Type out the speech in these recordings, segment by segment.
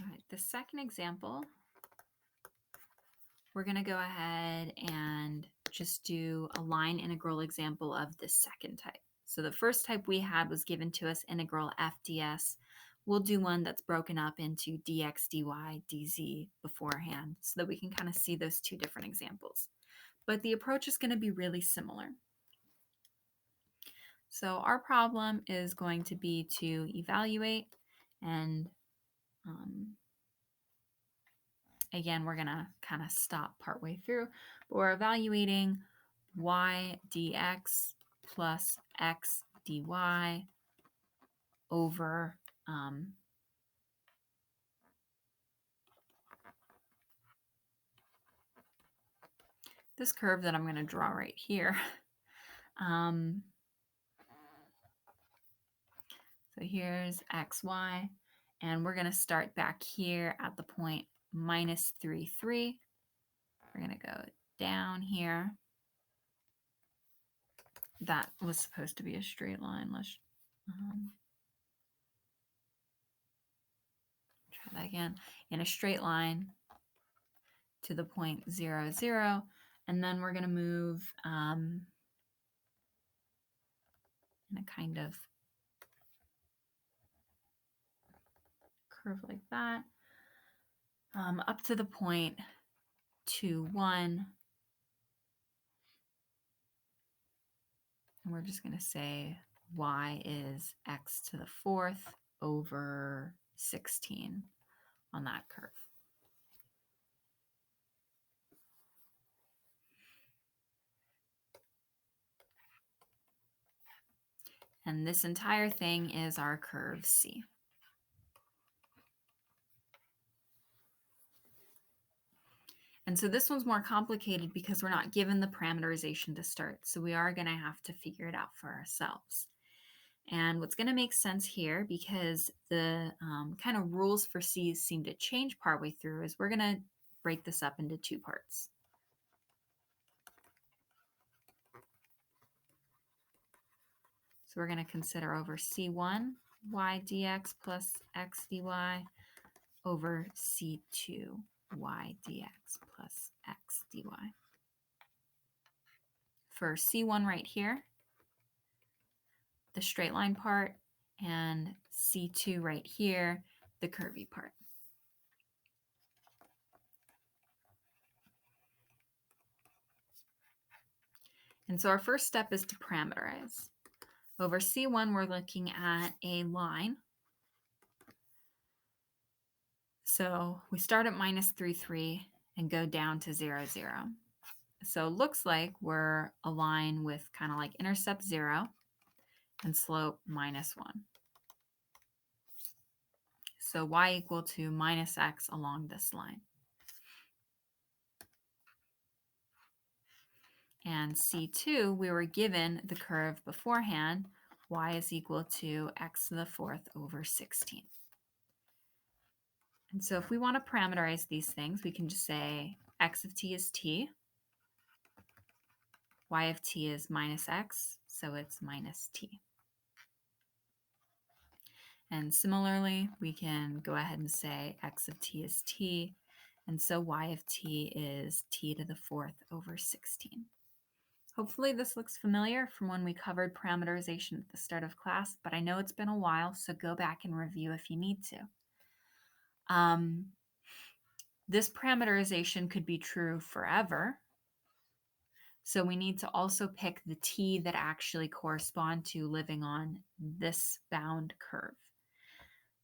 All right, the second example, we're going to go ahead and just do a line integral example of the second type. So the first type we had was given to us integral f ds. We'll do one that's broken up into dx, dy, dz beforehand so that we can kind of see those two different examples. But the approach is going to be really similar. So our problem is going to be to evaluate, and again, we're going to kind of stop partway through, but we're evaluating y dx plus x dy over this curve that I'm going to draw right here. So here's xy, and we're going to start back here at the point minus 3, 3. We're going to go down here. That was supposed to be a straight line. Let's try that again. In a straight line to the point 0, 0. And then we're going to move in a kind of curve like that up to the point 2, 1. And we're just going to say y is x to the 4th over 16 on that curve. And this entire thing is our curve C. And so this one's more complicated because we're not given the parameterization to start. So we are going to have to figure it out for ourselves. And what's going to make sense here, because the kind of rules for C's seem to change partway through, is we're going to break this up into two parts. So we're going to consider over C1 y dx plus x dy over C2 y dx plus x dy. For C1 right here, the straight line part, and C2 right here, the curvy part. And so our first step is to parameterize. Over C1, we're looking at a line. So we start at minus 3, 3 and go down to 0, 0. So it looks like we're a line with kind of like intercept 0 and slope minus 1. So y equal to minus x along this line. And C2, we were given the curve beforehand, y is equal to x to the 4th over 16. And so if we want to parameterize these things, we can just say x of t is t, y of t is minus x, so it's minus t. And similarly, we can go ahead and say x of t is t, and so y of t is t to the 4th over 16. Hopefully this looks familiar from when we covered parameterization at the start of class, but I know it's been a while, so go back and review if you need to. This parameterization could be true forever. So we need to also pick the t that actually correspond to living on this bound curve.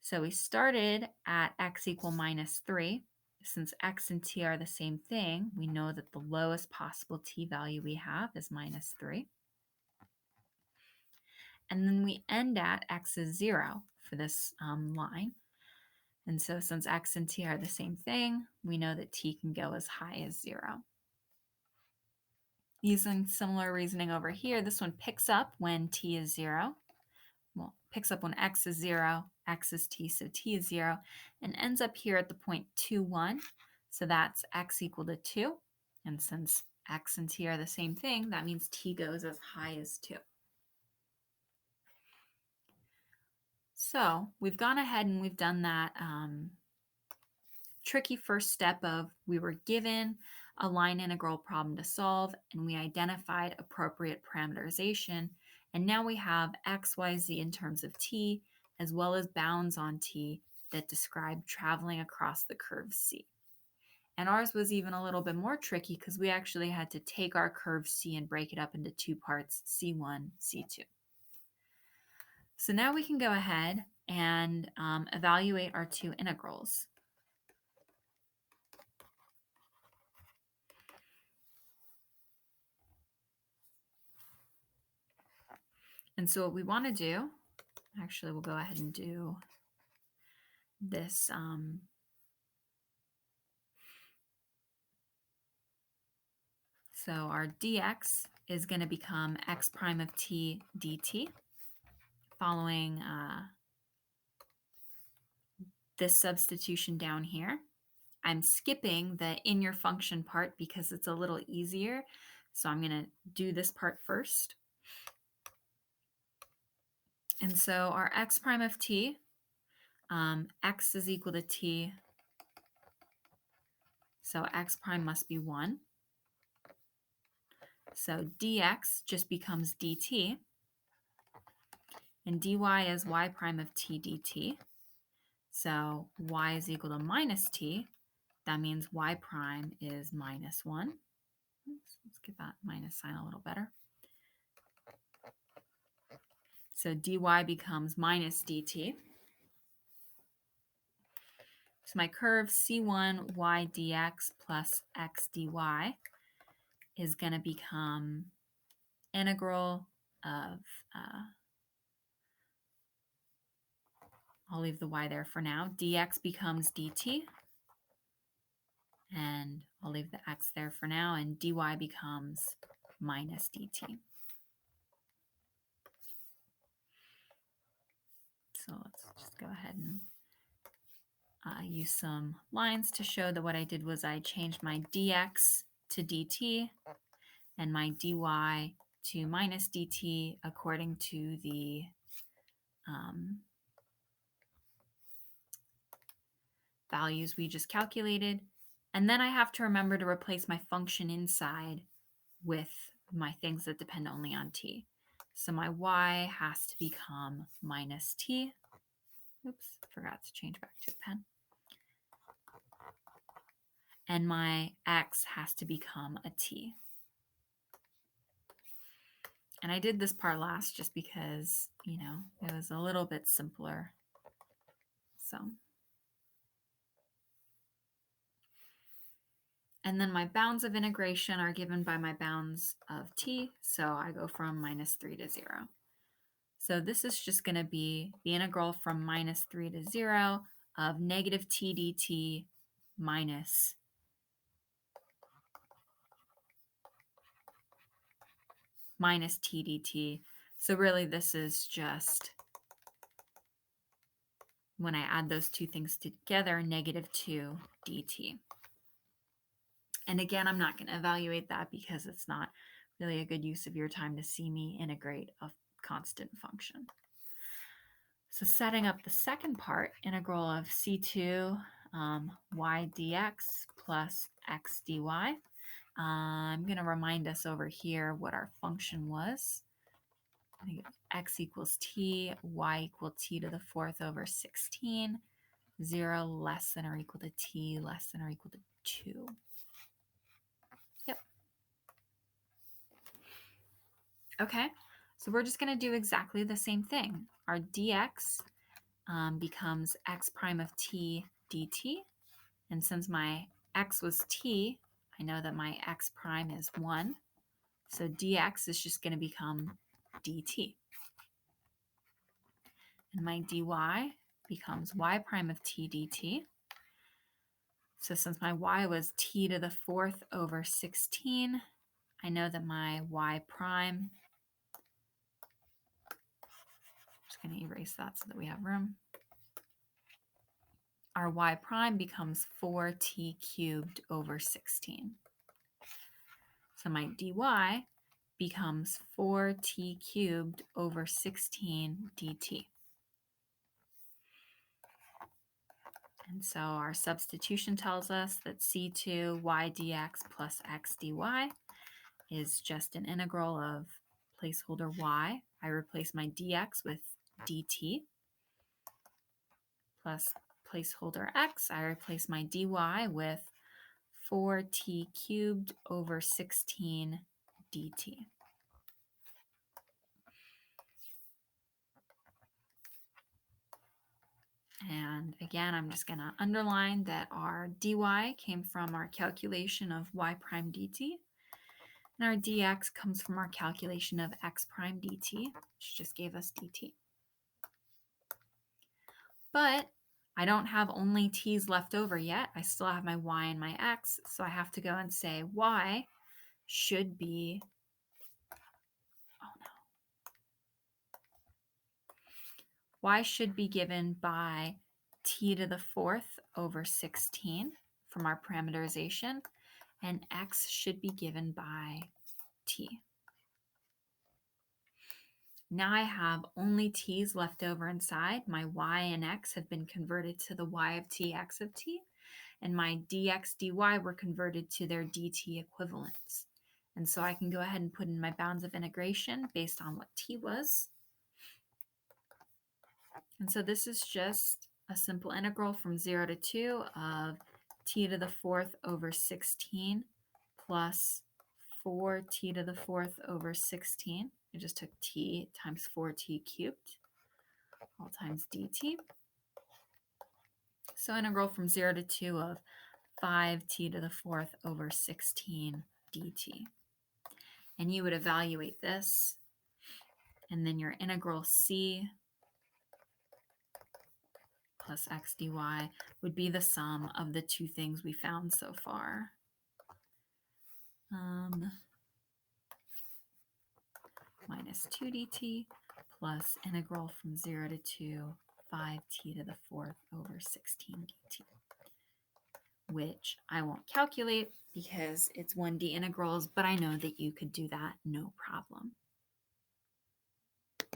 So we started at x equal minus 3. Since x and t are the same thing, we know that the lowest possible t value we have is minus 3. And then we end at x is 0 for this line. And so since x and t are the same thing, we know that t can go as high as 0. Using similar reasoning over here, this one picks up when t is 0. Well, picks up when x is 0, x is t, so t is 0, and ends up here at the point 2, 1. So that's x equal to 2. And since x and t are the same thing, that means t goes as high as 2. So we've gone ahead and we've done that tricky first step of we were given a line integral problem to solve, and we identified appropriate parameterization. And now we have x, y, z in terms of t, as well as bounds on t that describe traveling across the curve C. And ours was even a little bit more tricky because we actually had to take our curve C and break it up into two parts, C1, C2. So now we can go ahead and evaluate our two integrals. And so what we want to do, actually we'll go ahead and do this. So our dx is going to become x prime of t dt following this substitution down here. I'm skipping the in your function part because it's a little easier. So I'm going to do this part first. And so our x prime of t, x is equal to t. So x prime must be 1. So dx just becomes dt. And dy is y prime of t dt. So y is equal to minus t. That means y prime is minus 1. Oops, let's get that minus sign a little better. So dy becomes minus dt. So my curve C1 y dx plus x dy is going to become integral of, I'll leave the y there for now, dx becomes dt, and I'll leave the x there for now, and dy becomes minus dt. So let's just go ahead and use some lines to show that what I did was I changed my dx to dt and my dy to minus dt according to the values we just calculated. And then I have to remember to replace my function inside with my things that depend only on t. So my y has to become minus t. Oops, forgot to change back to a pen. And my x has to become a t. And I did this part last just because, you know, it was a little bit simpler. So, and then my bounds of integration are given by my bounds of t. So I go from minus 3 to 0. So this is just going to be the integral from minus 3 to 0 of negative t dt minus t dt. So really this is just, when I add those two things together, negative 2 dt. And again, I'm not going to evaluate that because it's not really a good use of your time to see me integrate a constant function. So setting up the second part, integral of c2 y dx plus x dy. I'm going to remind us over here what our function was. I think it was x equals t, y equal t to the 4th over 16, 0 less than or equal to t less than or equal to 2. Yep. Okay, so we're just going to do exactly the same thing. Our dx becomes x prime of t dt. And since my x was t, I know that my x prime is 1. So dx is just going to become dt. And my dy becomes y prime of t dt. So since my y was t to the 4th over 16, I know that my y prime, I'm just going to erase that so that we have room. Our y prime becomes 4t cubed over 16. So my dy becomes 4t cubed over 16 dt. And so our substitution tells us that c2 y dx plus x dy is just an integral of placeholder y. I replace my dx with dt plus placeholder x. I replace my dy with 4t cubed over 16 dt. And again, I'm just going to underline that our dy came from our calculation of y prime dt, and our dx comes from our calculation of x prime dt, which just gave us dt. But I don't have only t's left over yet. I still have my y and my x, so I have to go and say y should be, oh no, y should be given by t to the fourth over 16 from our parameterization, and x should be given by t. Now I have only t's left over inside. My y and x have been converted to the y of t, x of t, and my dx, dy were converted to their dt equivalents. And so I can go ahead and put in my bounds of integration based on what t was. And so this is just a simple integral from 0 to 2 of t to the fourth over 16 plus 4t to the fourth over 16. I just took t times 4t cubed, all times dt. So integral from 0 to 2 of 5t to the fourth over 16 dt. And you would evaluate this, and then your integral c plus x dy would be the sum of the two things we found so far. Minus 2 dt plus integral from 0 to 2, 5t to the fourth over 16 dt, which I won't calculate because it's 1D integrals, but I know that you could do that no problem.